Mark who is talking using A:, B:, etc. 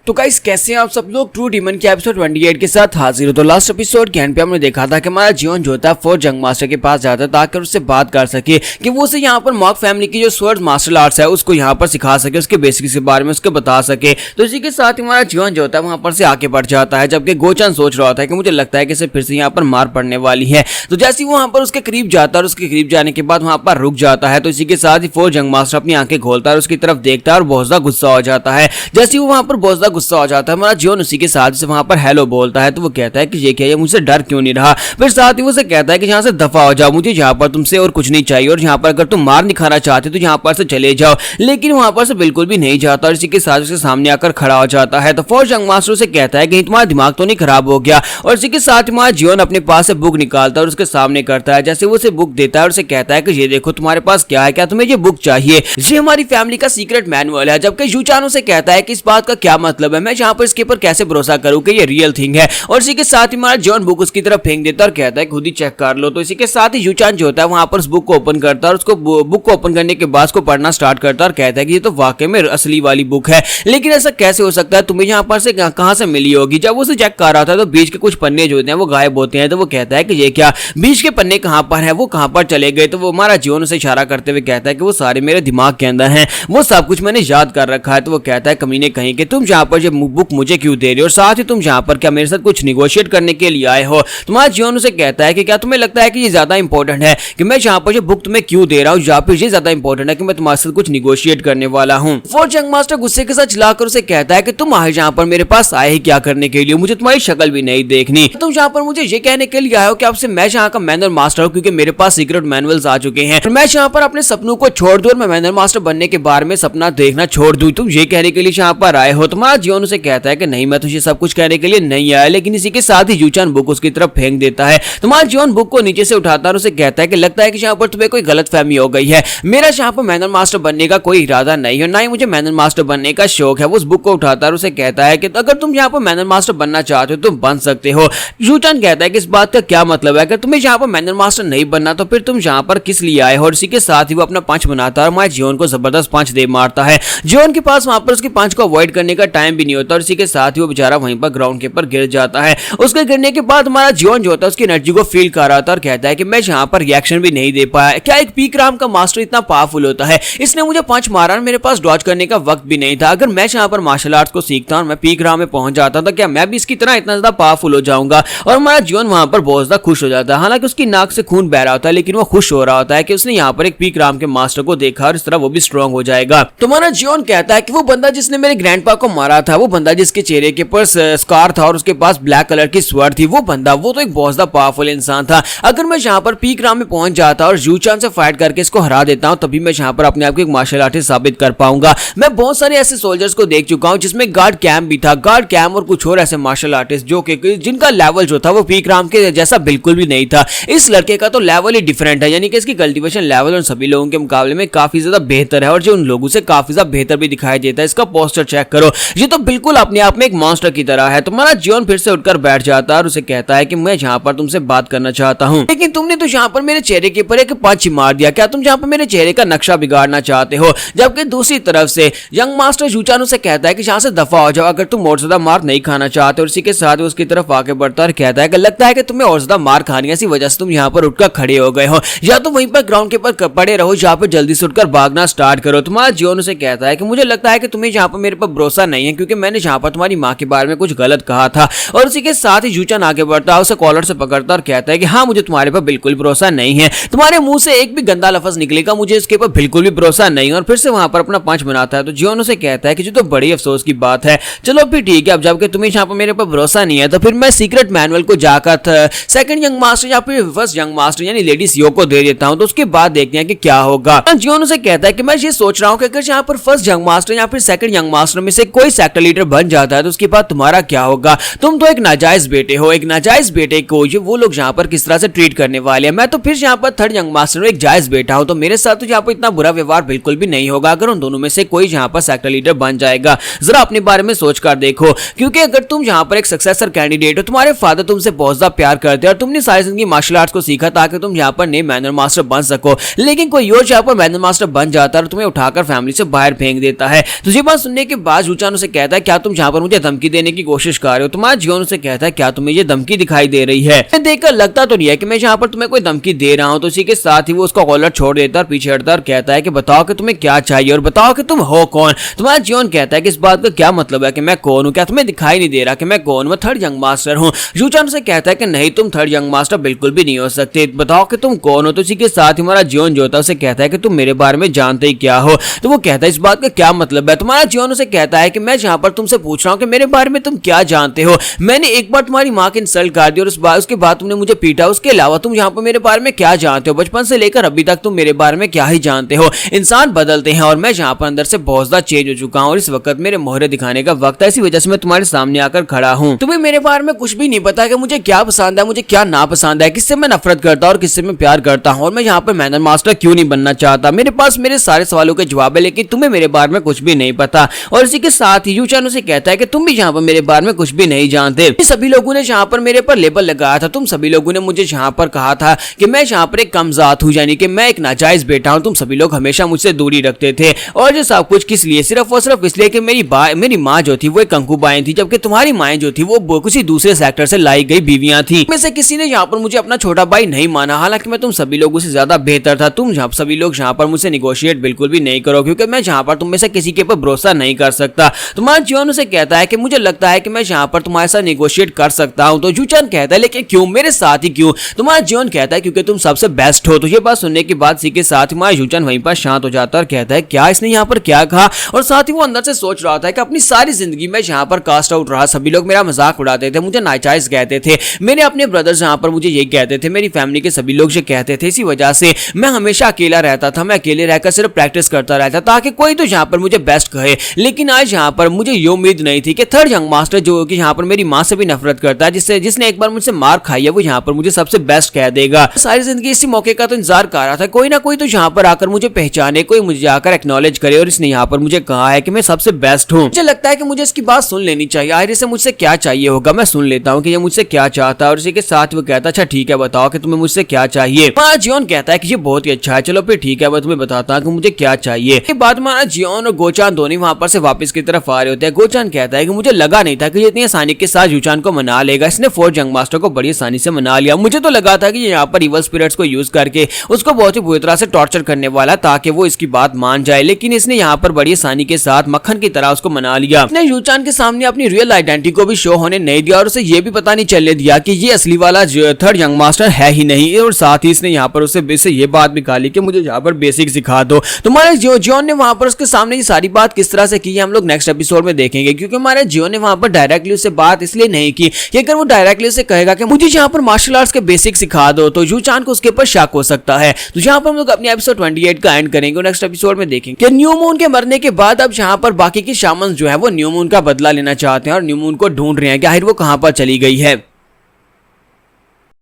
A: तो गाइस कैसे हैं आप सब लोग। ट्रू डीमन के एपिसोड 28 के साथ हाजिर हो। तो लास्ट एपिसोड के एंड पे हमने देखा था कि हमारा जियोन जो था फोर्थ जंग मास्टर के पास जाता है ताकि उससे बात कर सके कि वो उसे यहाँ पर मॉक फैमिली की जो स्वर्ड मार्शल आर्ट्स है उसको यहाँ पर सिखा सके, उसके बेसिक्स के बारे में उसको बता सके। तो इसी के साथ हमारा जियोन जो होता है वहाँ पर से आगे बढ़ जाता है, जबकि गोचन सोच रहा होता है कि मुझे लगता है कि इसे फिर से यहाँ पर मार पड़ने वाली है। तो जैसे ही वहाँ पर उसके करीब जाता है और उसके करीब जाने के बाद वहाँ पर रुक जाता है, तो इसी के साथ ही फोर्थ जंग मास्टर अपनी आंखें खोलता है और उसकी तरफ देखता है और बहुत ज्यादा गुस्सा हो जाता है। जैसे ही वो वहाँ पर बहुत ज्यादा गुस्सा हो जाता है, जियोन उसी के साथ से वहां पर हेलो बोलता है। तो वो कहता है कि ये क्या है, मुझसे डर क्यों नहीं रहा। फिर साथ ही वो उसे कहता है कि यहाँ से दफा हो जाओ, मुझे यहाँ पर तुमसे और कुछ नहीं चाहिए, और यहाँ पर अगर तुम मार नहीं खाना चाहते तो यहाँ पर से चले जाओ। लेकिन वहां पर से बिल्कुल भी नहीं जाता और इसी के साथ उसके सामने आकर खड़ा हो जाता है। तो फोर्थ जंग मास्टर से कहता है कि तुम्हारा दिमाग तो नहीं खराब हो गया, और इसी के साथ हमारा जियोन अपने पास से बुक निकालता है और उसके सामने करता है। जैसे वो उसे बुक देता है और उसे कहता है कि ये देखो तुम्हारे पास क्या है, क्या तुम्हें ये बुक चाहिए, ये हमारी फैमिली का सीक्रेट मैनुअल है। जबकि यूचान उसे कहता है कि इस बात का क्या मतलब है, मैं यहाँ पर इसके ऊपर कैसे भरोसा करूं कि ये रियल थिंग है। और इसी के साथ ही हमारा जॉन बुक उसकी तरफ फेंक देता है और कहता है खुद ही चेक कर लो। तो इसी के साथ ही यूचान जो होता है वहां पर उस बुक को ओपन करता है और उसको बुक को ओपन करने के बाद उसको पढ़ना स्टार्ट करता है और कहता है कि ये तो वाकई में असली वाली बुक है, लेकिन ऐसा कैसे हो सकता है, तुम्हें यहाँ पर से कहां से मिली होगी। जब वो उसे चेक कर रहा था तो बीच के कुछ पन्ने जो होते हैं वो गायब होते हैं। तो वो कहता है कि ये क्या, बीच के पन्ने कहां पर है, वो कहां पर चले गए। तो वो हमारा जीवन उसे इशारा करते हुए कहता है कि वो सारे मेरे दिमाग के अंदर हैं, वो सब कुछ मैंने याद कर रखा है। तो वो कहता है कमीने कहीं कि तुम यहाँ पर ये बुक मुझे क्यों दे रहे हो, और साथ ही तुम यहाँ पर क्या मेरे साथ कुछ निगोशिएट करने के लिए आए हो। तुम्हारा जीवन उसे कहता है कि क्या तुम्हें लगता है कि ये ज्यादा इंपॉर्टेंट है कि मैं यहाँ पर ये बुक तुम्हें क्यों दे रहा हूँ, या फिर ये ज्यादा इंपॉर्टेंट है कि मैं तुम्हारे साथ कुछ निगोशिएट करने वाला हूँ। फोर्थ जंग मास्टर गुस्से के साथ चिल्लाकर उसे कहता है कि तुम आए यहाँ पर मेरे पास आए ही क्या करने के लिए, मुझे तुम्हारी शक्ल भी नहीं देखनी। तुम यहाँ पर मुझे ये कहने के लिए आए हो कि आपसे मैं यहाँ का मैनुअल मास्टर हूँ, क्योंकि मेरे पास सीक्रेट मैनुअल्स आ चुके हैं, मैं यहाँ पर अपने सपनों को छोड़ दूं और मैं मैनुअल मास्टर बनने के बारे में सपना देखना छोड़ दूं। तुम ये कहने के लिए यहाँ पर आए हो। तुम्हारा जीवन उसे कहता है कि नहीं, मैं तुझे सब कुछ कहने के लिए नहीं आया। लेकिन इसी के साथ ही यूचान बुक उसकी तरफ फेंक देता है। तुम्हारा जीवन बुक को नीचे से उठाता है और उसे कहता है कि लगता है कि यहाँ पर तुम्हें कोई गलतफहमी हो गई है, मेरा यहाँ पर मैनुअल मास्टर बनने का कोई इरादा नहीं है, ना ही मुझे मैनुअल मास्टर बनने का शौक है। वो उस बुक को उठाता है और उसे कहता है कि अगर तुम यहाँ पर मैनुअल मास्टर बनना चाहते हो तुम बन सकते हो। यूचान कहता है कि इस बात का क्या मतलब है, अगर तुम्हें यहाँ पर मैनुअल मास्टर नहीं बनना तो फिर तुम यहाँ पर किस लिए आए हो। और इसी के साथ ही वो अपना पंच बनाता है और हमारे जीवन को जबरदस्त पंच दे मारता है। जीवन के पास वहां पर उसके पंच को अवॉइड करने का टाइम भी नहीं होता, और इसी के साथ ही वो बेचारा वहीं पर ग्राउंड के ऊपर गिर जाता है। उसके गिरने के बाद हमारा जीवन जो होता है उसकी एनर्जी को फील कर रहा था और कहता है कि मैं यहाँ पर रिएक्शन भी नहीं दे पाया। क्या एक पीक राम का मास्टर इतना पावरफुल होता है, इसने मुझे पंच मारा, मेरे पास डॉज करने का वक्त भी नहीं था। अगर मैं यहाँ पर मार्शल आर्ट्स को सीखता और मैं पीक राम में पहुंच जाता था, क्या मैं भी इसकी तरह इतना ज्यादा पावरफुल हो जाऊंगा। और हमारा जीवन वहां पर बहुत ज्यादा खुश हो जाता है। हालांकि उसकी नाक से खून बह रहा होता है, लेकिन वो खुश हो रहा होता है कि उसने यहाँ पर एक पीक राम के मास्टर को देखा और इस तरह वो भी स्ट्रांग हो जाएगा। तुम्हारा जीवन कहता है कि वो बंदा जिसने मेरे ग्रैंडपा को मारा था, वो बंदा जिसके चेहरे के ऊपर स्कार था और उसके पास ब्लैक कलर की स्वर्ड थी, वो बंदा वो तो एक बहुत ज्यादा पावरफुल इंसान था। अगर मैं यहाँ पर पीक राम में पहुंच जाता और यूचान से फाइट करके इसको हरा देता हूँ, तभी मैं यहाँ पर अपने आप को एक मार्शल आर्टिस्ट साबित कर पाऊंगा। मैं बहुत सारे ऐसे सोल्जर्स को देख चुका हूँ जिसमें गार्ड कैम्प भी था, गार्ड कैम्प और कुछ और ऐसे मार्शल आर्टिस्ट जो कि जिनका लेवल जो था वो पीक राम के जैसा बिल्कुल भी नहीं था। इस लड़के का तो लेवल ही डिफरेंट है, यानी कि इसकी कल्टीवेशन लेवल उन सभी लोगों के मुकाबले में काफी ज्यादा बेहतर है, और जो उन लोगों से काफी ज्यादा बेहतर भी दिखाई देता है। इसका पोस्टर चेक करो, ये तो बिल्कुल अपने आप में एक मॉन्स्टर की तरह है। तुम्हारा जीवन फिर से उठकर बैठ जाता है और उसे कहता है कि मैं यहाँ पर तुमसे बात करना चाहता हूँ, लेकिन तुमने तो यहाँ पर मेरे चेहरे के ऊपर एक पंच मार दिया, क्या तुम यहाँ पर मेरे चेहरे का नक्शा बिगाड़ना चाहते हो। जबकि दूसरी तरफ से यंग मास्टर यूचान से कहता है कि यहाँ से दफा हो जाओ, अगर तुम और ज्यादा मार नहीं खाना चाहते। और इसी के साथ उसकी तरफ आगे बढ़ता और कहता है कि लगता है कि तुम्हें और ज्यादा मार खानी है, इसी वजह से तुम यहाँ पर उठकर खड़े हो गए हो, या तो वहीं पर ग्राउंड के ऊपर पड़े रहो, यहाँ पर जल्दी से उठकर भागना स्टार्ट करो। तुम्हारा जीवन उसे कहता है कि मुझे लगता है कि तुम्हें यहाँ पर मेरे पर भरोसा नहीं है, क्योंकि मैंने यहाँ पर तुम्हारी माँ के बारे में कुछ गलत कहा था। और उसी के साथ ही यूचान आगे बढ़ता है, उसे कॉलर से पकड़ता और कहता है कि हाँ, मुझे तुम्हारे पर बिल्कुल भरोसा नहीं है, तुम्हारे मुंह से एक भी गंदा लफ्ज निकलेगा, मुझे इसके ऊपर बिल्कुल भी भरोसा नहीं। और फिर से वहां पर अपना पंच बनाता है। तो जीवन उसे कहता है कि जो तो बड़ी अफसोस की बात है, चलो फिर ठीक है, अब जबकि तुम्हें यहाँ पर मेरे पर भरोसा नहीं है तो फिर मैं सीक्रेट मैनुअल को जाकर सेकंड यंग मास्टर या फिर फर्स्ट यंग मास्टर यानी लेडी सीओ को दे देता हूँ, तो उसके बाद देखते हैं कि क्या होगा। जीवन उसे कहता है कि मैं ये सोच रहा हूँ कि अगर यहाँ पर फर्स्ट यंग मास्टर या फिर सेकंड यंग मास्टर में से कोई सेक्टर लीडर बन जाता है तो उसके बाद तुम्हारा क्या होगा। तुम तो एक नाजायज बेटे हो, एक नाजायज बेटे को ये वो लोग यहाँ पर किस तरह से ट्रीट करने वाले हैं। मैं तो फिर यहाँ पर थर्ड यंग मास्टर में एक जायज बेटा हूँ, तो मेरे साथ तो यहाँ पर इतना बुरा व्यवहार बिल्कुल भी नहीं होगा अगर उन दोनों में से कोई यहाँ पर सेक्टर लीडर बन जाएगा। जरा अपने बारे में सोच कर देखो, क्योंकि अगर तुम यहाँ पर एक सक्सेसर कैंडिडेट हो, तुम्हारे फादर तुमसे बहुत ज्यादा प्यार करते हैं और तुमने सारी जिंदगी मार्शल आर्ट्स को सीखा ताकि तुम यहाँ पर नए मैनुअल मास्टर बन सको, लेकिन कोई और यहाँ पर मैनुअल मास्टर बन जाता है और तुम्हें उठाकर फैमिली से बाहर फेंक देता है। तो ये बात सुनने के बाद यूचान उसे कहता है क्या तुम यहाँ पर मुझे धमकी देने की कोशिश कर रहे हो। तुम्हारा जियोन उसे कहता है क्या तुम्हें ये धमकी दिखाई दे रही है। देखकर लगता तो नहीं है कि मैं यहाँ पर तुम्हें कोई धमकी दे रहा हूँ। तो इसी के साथ ही वो उसका कॉलर छोड़ देता है और पीछे हटता है और कहता है कि बताओ कि तुम्हें क्या चाहिए और बताओ कि तुम हो कौन। तुम्हारा जियोन कहता है कि इस बात का क्या मतलब है कि मैं कौन हूँ, क्या तुम्हें दिखाई नहीं दे रहा कि मैं कौन हूँ, मैं थर्ड यंग मास्टर हूँ। यूचान उसे कहता है कि नहीं तुम थर्ड यंग मास्टर बिल्कुल भी नहीं हो सकते, बताओ कि तुम कौन हो। तो इसी के साथ ही हमारा जियोन जो होता है उसे कहता है कि तुम मेरे बारे में जानते ही क्या हो। तो वो कहता है इस बात का क्या मतलब है। तुम्हारा जियोन उसे कहता है कि मैं यहाँ पर तुमसे पूछ रहा हूँ कि मेरे बारे में तुम क्या जानते हो। मैंने एक बार तुम्हारी माँ की इंसल्ट कर दी और उसके बाद तुमने मुझे पीटा, उसके अलावा तुम यहाँ पर मेरे बारे में क्या जानते हो। बचपन से लेकर अभी तक तुम मेरे बारे में क्या ही जानते हो। इंसान बदलते हैं और मैं यहाँ पर अंदर से बहुत ज्यादा चेंज हो चुका हूँ और इस वक्त मेरे मोहरे दिखाने का वक्त है। इसी वजह से मैं तुम्हारे सामने आकर खड़ा हूँ। तुम्हें मेरे बारे में कुछ भी नहीं पता कि मुझे क्या पसंद है, मुझे क्या नापसंद है, किससे मैं नफरत करता हूँ और किससे मैं प्यार करता हूँ और मैं यहाँ पर मैनर मास्टर क्यों नहीं बनना चाहता। मेरे पास मेरे सारे सवालों के जवाब है लेकिन तुम्हें मेरे बारे में कुछ भी नहीं पता। और इसी के साथ ही यूचान उसे कहता है कि तुम भी यहाँ पर मेरे बारे में कुछ भी नहीं जानते। सभी लोगों ने यहाँ पर मेरे पर लेबल लगाया था, तुम सभी लोगों ने मुझे यहाँ पर कहा था कि मैं यहाँ पर एक कमजात हूँ, यानी कि मैं एक नाजायज बेटा हूँ। तुम सभी लोग हमेशा मुझसे दूरी रखते थे और ये सब कुछ किस लिए, सिर्फ और सिर्फ इसलिए कि मेरी माँ जो थी वो एक कंकूबाइन थी, जबकि तुम्हारी माँ जो थी वो किसी दूसरे सेक्टर से लाई गई बीवियां थी। में से किसी ने यहाँ पर मुझे अपना छोटा भाई नहीं माना, हालांकि मैं तुम सभी लोगों से ज्यादा बेहतर था। तुम सभी लोग यहाँ पर मुझसे निगोशिएट बिल्कुल भी नहीं करो क्योंकि मैं यहाँ पर तुम में से किसी के ऊपर भरोसा नहीं कर सकता। तुम्हारा जियोन उसे कहता है कि मुझे लगता है कि मैं यहाँ पर तुम्हारे साथ निगोशिएट कर सकता हूँ। तो यूचान कहता है लेकिन क्यों, मेरे साथ ही क्यों। तुम्हारा जियोन कहता है क्योंकि तुम सबसे बेस्ट हो। तो ये बात सुनने के बाद इसी के साथ हमारा यूचान वहीं पर शांत हो जाता है और कहता है क्या इसने यहाँ पर क्या कहा। और साथ ही वो अंदर से सोच रहा था कि अपनी सारी जिंदगी में यहाँ पर कास्ट आउट रहा, सभी लोग मेरा मजाक उड़ाते थे, मुझे नाजायज कहते थे, मेरे अपने ब्रदर्स यहाँ पर मुझे ये कहते थे, मेरी फैमिली के सभी लोग ये कहते थे। इसी वजह से मैं हमेशा अकेला रहता था, मैं अकेले रहकर सिर्फ प्रैक्टिस करता रहता ताकि कोई तो यहाँ पर मुझे बेस्ट कहे। लेकिन आज यहाँ पर मुझे ये उम्मीद नहीं थी कि थर्ड यंग मास्टर जो कि यहाँ पर मेरी माँ से भी नफरत करता है, जिसने एक बार मुझसे मार खाई है, वो यहाँ पर मुझे सबसे बेस्ट कह देगा। सारी जिंदगी इसी मौके का तो इंतजार कर रहा था, कोई ना कोई तो यहाँ पर आकर मुझे पहचाने, कोई मुझे आकर एक्नॉलेज करे और इसने यहाँ पर मुझे कहा है कि मैं सबसे बेस्ट हूँ। मुझे लगता है कि मुझे इसकी बात सुन लेनी चाहिए, आखिर से मुझसे क्या चाहिए होगा। मैं सुन लेता हूँ कि ये मुझसे क्या चाहता है। और इसी के साथ वो कहता है अच्छा ठीक है बताओ कि तुम्हें मुझसे क्या चाहिए। हमारा जियोन कहता है कि ये बहुत ही अच्छा है, चलो फिर ठीक है मैं तुम्हें बताता हूँ कि मुझे क्या चाहिए। ये बात हमारा जियोन और गोचान दोनों वहां पर से वापस की तरफ आ रहे होते हैं। गोचान कहता है कि मुझे लगा नहीं था कि ये इतनी आसानी के साथ यूचान को मना लेगा, इसने फोर्थ यंग मास्टर को बड़ी आसानी से मना लिया। मुझे तो लगा था कि यहाँ पर इवल स्पिरिट्स को यूज करके उसको बहुत ही बुरी तरह से टॉर्चर करने वाला ताकि वो इसकी बात मान जाए, लेकिन इसने यहाँ पर बड़ी आसानी के साथ मक्खन की तरह उसको मना लिया। इसने यूचान के सामने अपनी रियल आइडेंटिटी को भी शो होने नहीं दिया और उसे ये भी पता नहीं चलने दिया कि ये असली वाला थर्ड यंग मास्टर है ही नहीं। और साथ ही इसने यहाँ पर उससे ये बात भी कहा ली कि मुझे यहाँ पर बेसिक सिखा दो। तुम्हारे जियोन ने वहां पर उसके सामने ये सारी बात किस तरह से की है हम लोग नेक्स्ट एपिसोड में देखेंगे, क्योंकि हमारे जियोन ने वहां पर डायरेक्टली उससे बात इसलिए नहीं की कि अगर वो डायरेक्टली उसे कहेगा कि मुझे यहाँ पर मार्शल आर्ट्स के बेसिक सिखा दो तो यूचान को उसके ऊपर शक हो सकता है। तो यहाँ पर हम लोग अपने एपिसोड 28 का एंड करेंगे और नेक्स्ट एपिसोड में देखेंगे कि न्यू मून के मरने के बाद अब यहाँ पर बाकी के शामन जो है वो न्यू मून का बदला लेना चाहते हैं और न्यू मून को ढूंढ रहे हैं कि आखिर वो कहाँ पर चली गई है।